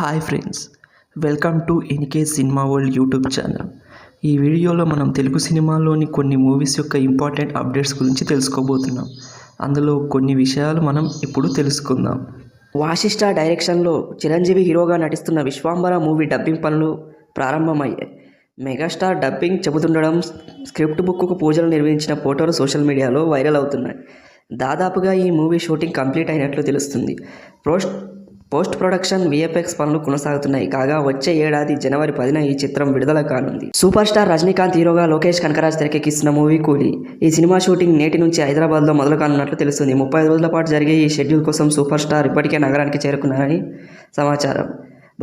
Hi friends, welcome to NK cinema world YouTube channel. ఈ వీడియోలో మనం తెలుగు సినిమాలోని కొన్ని మూవీస్ యొక్క ఇంపార్టెంట్ అప్డేట్స్ గురించి తెలుసుకోబోతున్నాం. అందులో కొన్ని విషయాలు మనం ఇప్పుడు తెలుసుకుందాం. వాశిష్ఠ డైరెక్షన్లో చిరంజీవి హీరోగా నటిస్తున్న విశ్వాంబర మూవీ డబ్బింగ్ పనులు ప్రారంభమయ్యాయి. మెగాస్టార్ డబ్బింగ్ చెబుతుండడం, స్క్రిప్ట్ బుక్కు పూజలు నిర్వహించిన ఫోటోలు సోషల్ మీడియాలో వైరల్ అవుతున్నాయి. దాదాపుగా ఈ మూవీ షూటింగ్ కంప్లీట్ అయినట్లు తెలుస్తుంది. పోస్ట్ ప్రొడక్షన్ విఎఫ్ఎక్స్ పనులు కొనసాగుతున్నాయి. కాగా వచ్చే ఏడాది జనవరి 10న ఈ చిత్రం విడుదల కానుంది. సూపర్ స్టార్ రజనీకాంత్ హీరోగా లోకేష్ కనకరాజ్ తెరకెక్కిస్తున్న మూవీ కూలీ. ఈ సినిమా షూటింగ్ నేటి నుంచి హైదరాబాద్లో మొదలు కానున్నట్లు తెలుస్తుంది. 35 రోజుల పాటు జరిగే ఈ షెడ్యూల్ కోసం సూపర్ స్టార్ ఇప్పటికే నగరానికి చేరుకున్నారని సమాచారం.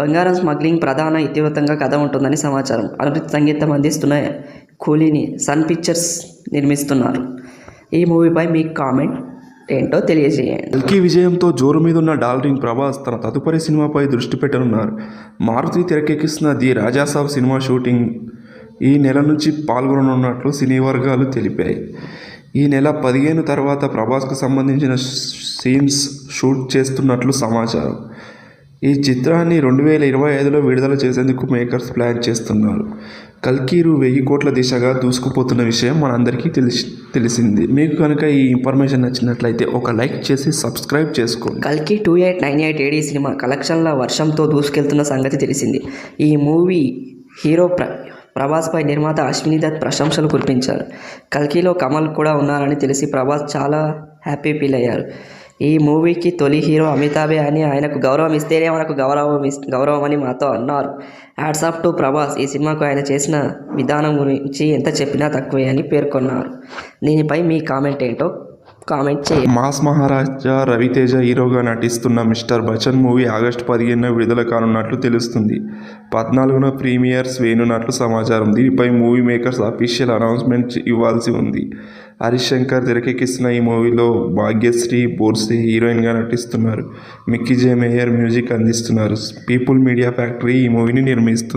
బంగారం స్మగ్లింగ్ ప్రధాన ఇతివృత్తంగా కథ ఉంటుందని సమాచారం. అనిరుద్ధ్ సంగీతం అందిస్తున్న కూలీని సన్ పిక్చర్స్ నిర్మిస్తున్నారు. ఈ మూవీపై మీ కామెంట్ ఏంటో తెలియజేయండి. కల్కి విజయంతో జోరు మీద ఉన్న డార్లింగ్ ప్రభాస్ తన తదుపరి సినిమాపై దృష్టి పెట్టనున్నారు. మారుతి తెరకెక్కిస్తున్న ది రాజాసాబ్ సినిమా షూటింగ్ ఈ నెల నుంచి పాల్గొననున్నట్లు సినీ వర్గాలు తెలిపాయి. ఈ నెల 15 తర్వాత ప్రభాస్కు సంబంధించిన సీన్స్ షూట్ చేస్తున్నట్లు సమాచారం. ఈ చిత్రాన్ని 2025లో విడుదల చేసేందుకు మేకర్స్ ప్లాన్ చేస్తున్నారు. కల్కీరు 1000 కోట్ల దిశగా దూసుకుపోతున్న విషయం మనందరికీ తెలిసింది. మీకు కనుక ఈ ఇన్ఫర్మేషన్ నచ్చినట్లయితే ఒక లైక్ చేసి సబ్స్క్రైబ్ చేసుకోండి. కల్కి 2898 ఏడీ సినిమా కలెక్షన్ల వర్షంతో దూసుకెళ్తున్న సంగతి తెలిసింది. ఈ మూవీ హీరో ప్రభాస్పై నిర్మాత అశ్విని దత్ ప్రశంసలు కురిపించారు. కల్కిలో కమల్ కూడా ఉన్నారని తెలిసి ప్రభాస్ చాలా హ్యాపీ ఫీల్ అయ్యారు. ఈ మూవీకి తొలి హీరో అమితాబే అని, ఆయనకు గౌరవం ఇస్తేనే మనకు గౌరవం అని మాతో అన్నారు. Hats off to Prabhas. ఈ సినిమాకు ఆయన చేసిన విధానం గురించి ఎంత చెప్పినా తక్కువే అని పేర్కొన్నారు. దీనిపై మీ కామెంట్ ఏంటో కామెంట్ చేయండి. మాస్ మహారాజా రవితేజ హీరోగా నటిస్తున్న మిస్టర్ బచ్చన్ మూవీ ఆగస్టు 15న విడుదల కానున్నట్లు తెలుస్తుంది. 14న ప్రీమియర్స్ వేయనున్నట్లు సమాచారం. దీనిపై మూవీ మేకర్స్ అఫీషియల్ అనౌన్స్మెంట్ ఇవ్వాల్సి ఉంది. హరీష్ శంకర్ తెరకెక్కిస్తున్న ఈ మూవీలో భాగ్యశ్రీ బోర్సే హీరోయిన్గా నటిస్తున్నారు. మిక్కీ జే మేయర్ మ్యూజిక్ అందిస్తున్నారు. పీపుల్ మీడియా ఫ్యాక్టరీ ఈ మూవీని నిర్మిస్తుంది.